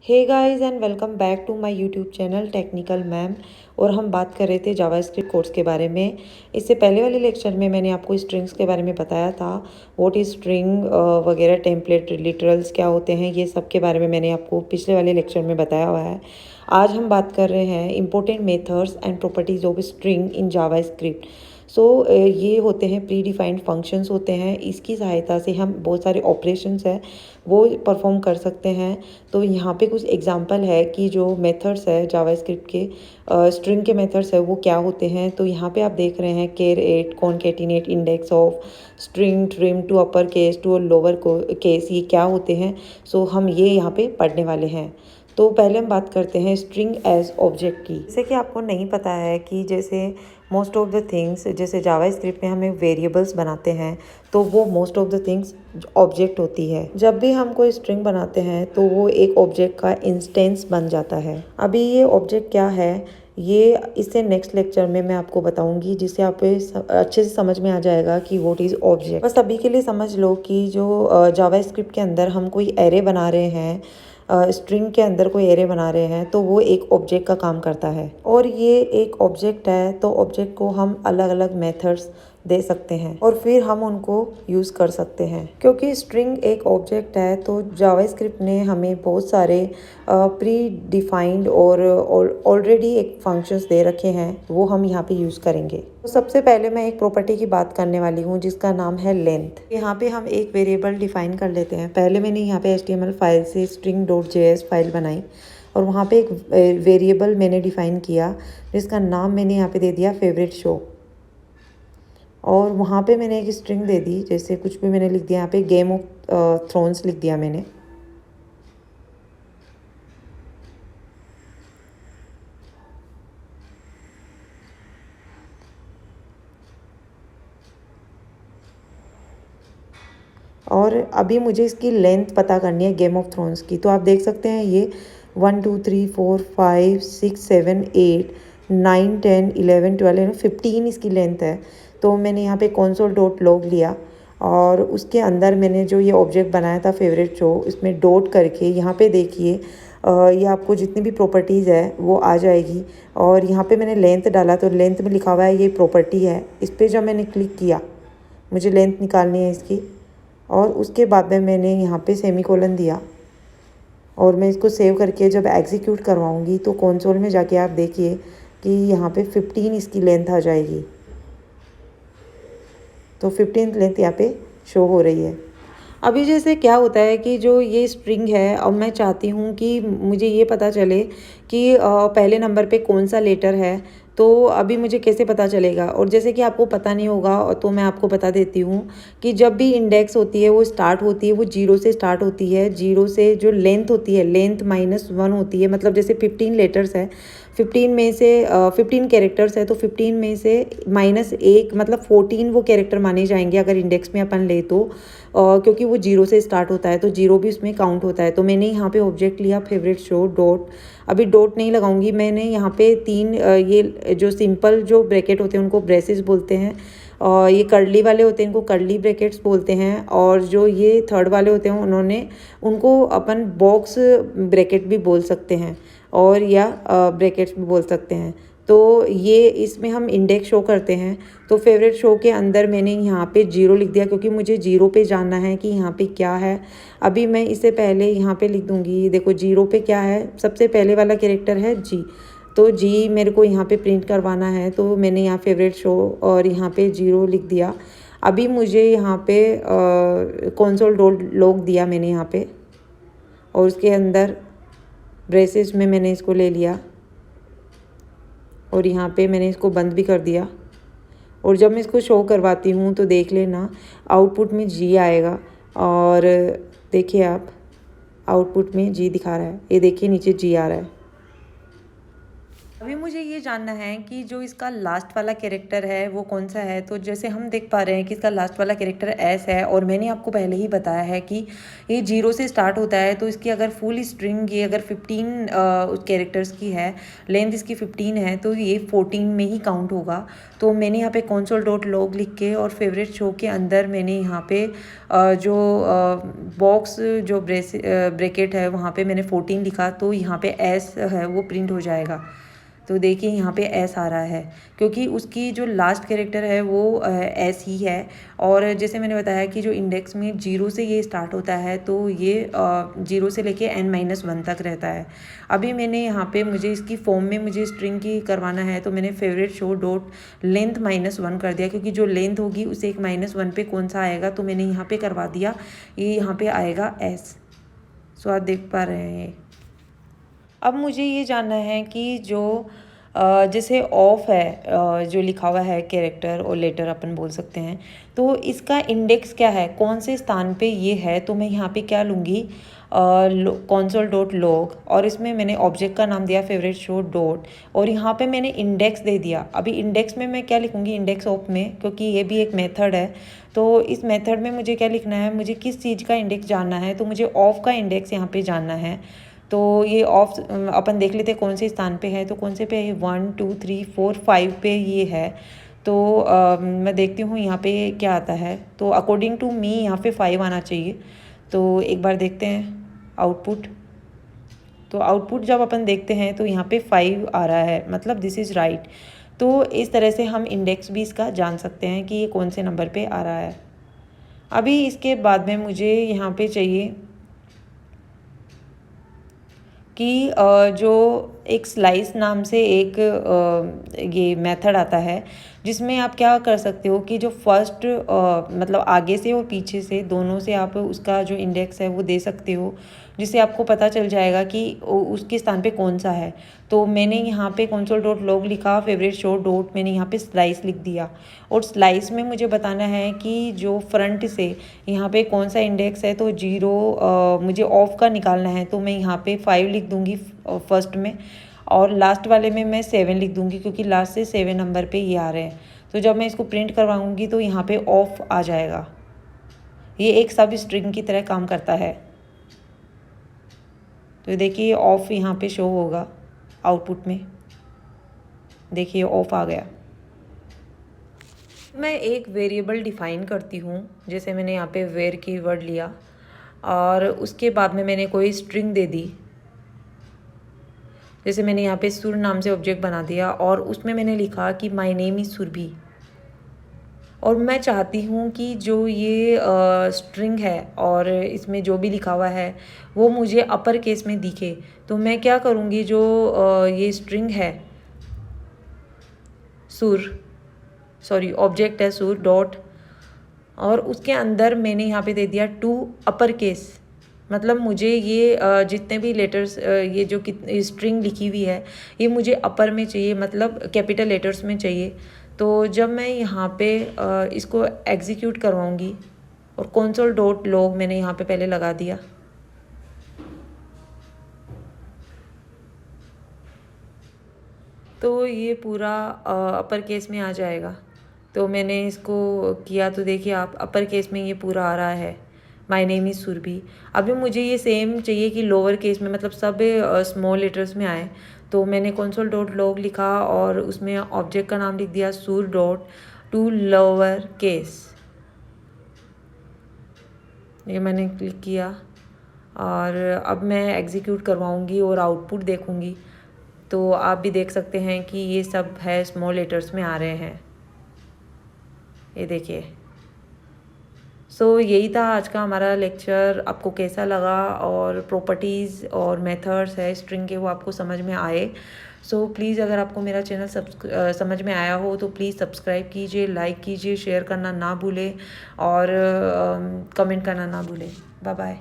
Hey guys and welcome back to my YouTube channel Technical Ma'am. और हम बात कर रहे थे जावास्क्रिप्ट कोर्स के बारे में। इससे पहले वाले लेक्चर में मैंने आपको स्ट्रिंग्स के बारे में बताया था। व्हाट इज स्ट्रिंग वगैरह, टेम्पलेट, लिटरल्स क्या होते हैं, ये सब के बारे में मैंने आपको पिछले वाले लेक्चर में बताया हुआ है। आज हम बात कर रहे हैं important methods and properties of string in JavaScript. ये होते हैं प्री डिफाइंड फंक्शंस होते हैं। इसकी सहायता से हम बहुत सारे ऑपरेशंस हैं वो परफॉर्म कर सकते हैं। तो यहाँ पे कुछ एग्जांपल है कि जो मेथड्स है जावास्क्रिप्ट के, स्ट्रिंग के मेथड्स है वो क्या होते हैं। तो यहाँ पे आप देख रहे हैं केर8, concatenate, index of, string, trim to upper case to lower case, ये क्या होते हैं। हम ये यहाँ पे पढ़ने वाले हैं। तो पहले हम बात करते हैं स्ट्रिंग एज ऑब्जेक्ट की। जैसे कि आपको नहीं पता है कि जैसे मोस्ट ऑफ द थिंग्स, जैसे जावास्क्रिप्ट में हमें वेरिएबल्स बनाते हैं तो वो most of the things object होती है। जब भी हम कोई स्ट्रिंग बनाते हैं तो वो एक ऑब्जेक्ट का इंस्टेंस बन जाता है। अभी ये ऑब्जेक्ट क्या है, ये इससे नेक्स्ट लेक्चर में मैं आपको बताऊंगी, जिससे आप अच्छे से समझ में आ जाएगा कि व्हाट इज ऑब्जेक्ट। बस अभी के लिए समझ लो कि जो जावास्क्रिप्ट के अंदर हम कोई एरे बना रहे हैं, स्ट्रिंग के अंदर कोई एरे बना रहे हैं, तो वो एक ऑब्जेक्ट का काम करता है। और ये एक ऑब्जेक्ट है तो ऑब्जेक्ट को हम अलग अलग मेथड्स दे सकते हैं और फिर हम उनको यूज़ कर सकते हैं। क्योंकि स्ट्रिंग एक ऑब्जेक्ट है तो जावास्क्रिप्ट ने हमें बहुत सारे प्री डिफाइंड और ऑलरेडी एक फंक्शंस दे रखे हैं, वो हम यहाँ पे यूज़ करेंगे। तो सबसे पहले मैं एक प्रॉपर्टी की बात करने वाली हूँ जिसका नाम है लेंथ। यहाँ पे हम एक वेरिएबल डिफाइन कर लेते हैं। पहले मैंने यहाँ पे HTML फाइल से string.js फाइल बनाई और वहाँ पे एक वेरिएबल मैंने डिफाइन किया जिसका नाम मैंने यहाँ पे दे दिया फेवरेट शो। और वहाँ पे मैंने एक स्ट्रिंग दे दी, जैसे कुछ भी मैंने लिख दिया, यहाँ पे गेम ऑफ थ्रोन्स लिख दिया मैंने। और अभी मुझे इसकी लेंथ पता करनी है गेम ऑफ थ्रोन्स की। तो आप देख सकते हैं ये 1 2 3 4 5 6 7 8 9 10 11 12 15 इसकी लेंथ है। तो मैंने यहाँ पे console.log लिया और उसके अंदर मैंने जो ये ऑब्जेक्ट बनाया था फेवरेट शो, इसमें डॉट करके यहाँ पे देखिए ये आपको जितनी भी प्रॉपर्टीज़ है वो आ जाएगी। और यहाँ पे मैंने लेंथ डाला तो लेंथ में लिखा हुआ है ये प्रॉपर्टी है। इस पर जब मैंने क्लिक किया, मुझे लेंथ निकालनी है इसकी, और उसके बाद में मैंने यहाँ पे सेमीकोलन दिया और मैं इसको सेव करके जब एग्जीक्यूट करवाऊँगी तो कंसोल में जाके आप देखिए कि यहाँ पे 15 इसकी लेंथ आ जाएगी। तो 15 लेंथ यहाँ पे शो हो रही है। अभी जैसे क्या होता है कि जो ये स्ट्रिंग है, अब मैं चाहती हूँ कि मुझे ये पता चले कि पहले नंबर पे कौन सा लेटर है। तो अभी मुझे कैसे पता चलेगा, और जैसे कि आपको पता नहीं होगा तो मैं आपको बता देती हूँ कि जब भी इंडेक्स होती है वो स्टार्ट होती है, वो 0 से स्टार्ट होती है। 0 से जो लेंथ होती है, लेंथ -1 होती है। मतलब जैसे 15 लेटर्स है, 15 में से 15 कैरेक्टर्स है तो 15 में से -1 मतलब 14 वो कैरेक्टर माने जाएंगे अगर इंडेक्स में अपन ले तो, क्योंकि वो 0 से स्टार्ट होता है तो 0 भी उसमें काउंट होता है। तो मैंने यहाँ पे ऑब्जेक्ट लिया फेवरेट शो डॉट। अभी डॉट नहीं लगाऊंगी मैंने यहाँ पे 3 ये जो सिंपल जो ब्रैकेट होते हैं उनको ब्रेसेस बोलते हैं, और ये कर्ली वाले होते हैं इनको कर्ली ब्रैकेट्स बोलते हैं, और जो ये थर्ड वाले होते हैं उनको अपन बॉक्स ब्रैकेट भी बोल सकते हैं और या ब्रैकेट्स भी बोल सकते हैं। तो ये इसमें हम इंडेक्स शो करते हैं। तो फेवरेट शो के अंदर मैंने यहाँ पे 0 लिख दिया क्योंकि मुझे 0 पे जानना है कि यहाँ पे क्या है। अभी मैं इससे पहले यहाँ पे लिख दूँगी, देखो 0 पे क्या है, सबसे पहले वाला कैरेक्टर है जी। तो जी मेरे को यहाँ पे प्रिंट करवाना है तो मैंने यहाँ फेवरेट शो और यहाँ पे 0 लिख दिया। अभी मुझे यहाँ पे console.log दिया मैंने यहाँ पे, और उसके अंदर ब्रेसेस में मैंने इसको ले लिया और यहाँ पे मैंने इसको बंद भी कर दिया। और जब मैं इसको शो करवाती हूँ तो देख लेना आउटपुट में जी आएगा, और देखिए आप आउटपुट में जी दिखा रहा है, ये देखिए नीचे जी आ रहा है। अभी मुझे ये जानना है कि जो इसका लास्ट वाला कैरेक्टर है वो कौन सा है। तो जैसे हम देख पा रहे हैं कि इसका लास्ट वाला कैरेक्टर एस है, और मैंने आपको पहले ही बताया है कि ये 0 से स्टार्ट होता है। तो इसकी अगर फुल स्ट्रिंग ये अगर 15 कैरेक्टर्स की है, लेंथ इसकी 15 है, तो ये 14 में ही काउंट होगा। तो मैंने यहाँ पे console.log लिख के और फेवरेट शो के अंदर मैंने यहाँ पे जो बॉक्स जो ब्रैकेट है वहाँ पे मैंने 14 लिखा, तो यहाँ पे एस है वो प्रिंट हो जाएगा। तो देखिए यहाँ पे एस आ रहा है, क्योंकि उसकी जो लास्ट कैरेक्टर है वो एस ही है। और जैसे मैंने बताया कि जो इंडेक्स में 0 से ये स्टार्ट होता है, तो ये 0 से लेके n-1 तक रहता है। अभी मैंने यहाँ पे मुझे इसकी फॉर्म में मुझे स्ट्रिंग की करवाना है, तो मैंने फेवरेट शो डॉट लेंथ -1 कर दिया, क्योंकि जो लेंथ होगी उसे एक -1 पे कौन सा आएगा, तो मैंने यहाँ पे करवा दिया। ये यहाँ पे आएगा एस। सो आप देख पा रहे हैं। अब मुझे ये जानना है कि जो जैसे ऑफ है जो लिखा हुआ है कैरेक्टर और लेटर अपन बोल सकते हैं, तो इसका इंडेक्स क्या है, कौन से स्थान पे ये है। तो मैं यहाँ पे क्या लूँगी, console.log, और इसमें मैंने ऑब्जेक्ट का नाम दिया फेवरेट शो डॉट, और यहाँ पे मैंने इंडेक्स दे दिया। अभी इंडेक्स में मैं क्या लिखूँगी, इंडेक्स ऑफ में, क्योंकि ये भी एक मेथड है। तो इस मेथड में मुझे क्या लिखना है, मुझे किस चीज़ का इंडेक्स जानना है, तो मुझे ऑफ का इंडेक्स यहाँ पे जानना है। तो ये ऑफ अपन देख लेते हैं कौन से स्थान पे है। तो कौन से पे है, 1 2 3 4 5 पे ये है। तो मैं देखती हूँ यहाँ पे क्या आता है। तो अकॉर्डिंग टू मी यहाँ पे 5 आना चाहिए। तो एक बार देखते हैं आउटपुट। तो आउटपुट जब अपन देखते हैं तो यहाँ पे 5 आ रहा है, मतलब दिस इज़ राइट। तो इस तरह से हम इंडेक्स भी इसका जान सकते हैं कि ये कौन से नंबर पे आ रहा है। अभी इसके बाद में मुझे यहाँ पे चाहिए कि जो एक स्लाइस नाम से एक ये मेथड आता है, जिसमें आप क्या कर सकते हो कि जो फर्स्ट मतलब आगे से और पीछे से दोनों से आप उसका जो इंडेक्स है वो दे सकते हो, जिससे आपको पता चल जाएगा कि उसके स्थान पे कौन सा है। तो मैंने यहाँ पे console.log लिखा, फेवरेट शो डॉट मैंने यहाँ पे स्लाइस लिख दिया, और स्लाइस में मुझे बताना है कि जो फ्रंट से यहाँ पे कौन सा इंडेक्स है। तो 0 मुझे ऑफ का निकालना है, तो मैं यहाँ पे 5 लिख दूँगी फर्स्ट में, और लास्ट वाले में मैं 7 लिख दूँगी, क्योंकि लास्ट से 7 नंबर पे ये आ रहे हैं। तो जब मैं इसको प्रिंट करवाऊँगी तो यहाँ पे ऑफ आ जाएगा। ये एक सब स्ट्रिंग की तरह काम करता है। तो देखिए ऑफ यहाँ पे शो होगा आउटपुट में, देखिए ऑफ आ गया। मैं एक वेरिएबल डिफ़ाइन करती हूँ, जैसे मैंने यहाँ पे वेर की वर्ड लिया, और उसके बाद में मैंने कोई स्ट्रिंग दे दी। जैसे मैंने यहाँ पे सुर नाम से ऑब्जेक्ट बना दिया, और उसमें मैंने लिखा कि माय नेम इज़ सुरभि। और मैं चाहती हूँ कि जो ये स्ट्रिंग है और इसमें जो भी लिखा हुआ है वो मुझे अपर केस में दिखे। तो मैं क्या करूँगी, जो ये स्ट्रिंग है ऑब्जेक्ट है सुर डॉट, और उसके अंदर मैंने यहाँ पे दे दिया टू अपर केस। मतलब मुझे ये जितने भी लेटर्स ये जो स्ट्रिंग लिखी हुई है ये मुझे अपर में चाहिए, मतलब कैपिटल लेटर्स में चाहिए। तो जब मैं यहाँ पे इसको एग्जीक्यूट करवाऊँगी, और console.log मैंने यहाँ पे पहले लगा दिया, तो ये पूरा अपर केस में आ जाएगा। तो मैंने इसको किया, तो देखिए आप अपर केस में ये पूरा आ रहा है, माय नेम इज़ सुरभि। अभी मुझे ये सेम चाहिए कि लोअर केस में, मतलब सब स्मॉल लेटर्स में आए। तो मैंने console.log लिखा और उसमें ऑब्जेक्ट का नाम लिख दिया सुर डॉट टू लोअर केस। ये मैंने क्लिक किया, और अब मैं एग्जीक्यूट करवाऊँगी और आउटपुट देखूँगी। तो आप भी देख सकते हैं कि ये सब है स्मॉल लेटर्स में आ रहे हैं, ये देखिए। सो यही था आज का हमारा लेक्चर। आपको कैसा लगा, और प्रॉपर्टीज़ और मेथड्स है स्ट्रिंग के वो आपको समझ में आए। सो प्लीज़ अगर आपको मेरा चैनल समझ में आया हो तो प्लीज़ सब्सक्राइब कीजिए, लाइक कीजिए, शेयर करना ना भूलें, और कमेंट करना ना भूलें। Bye bye.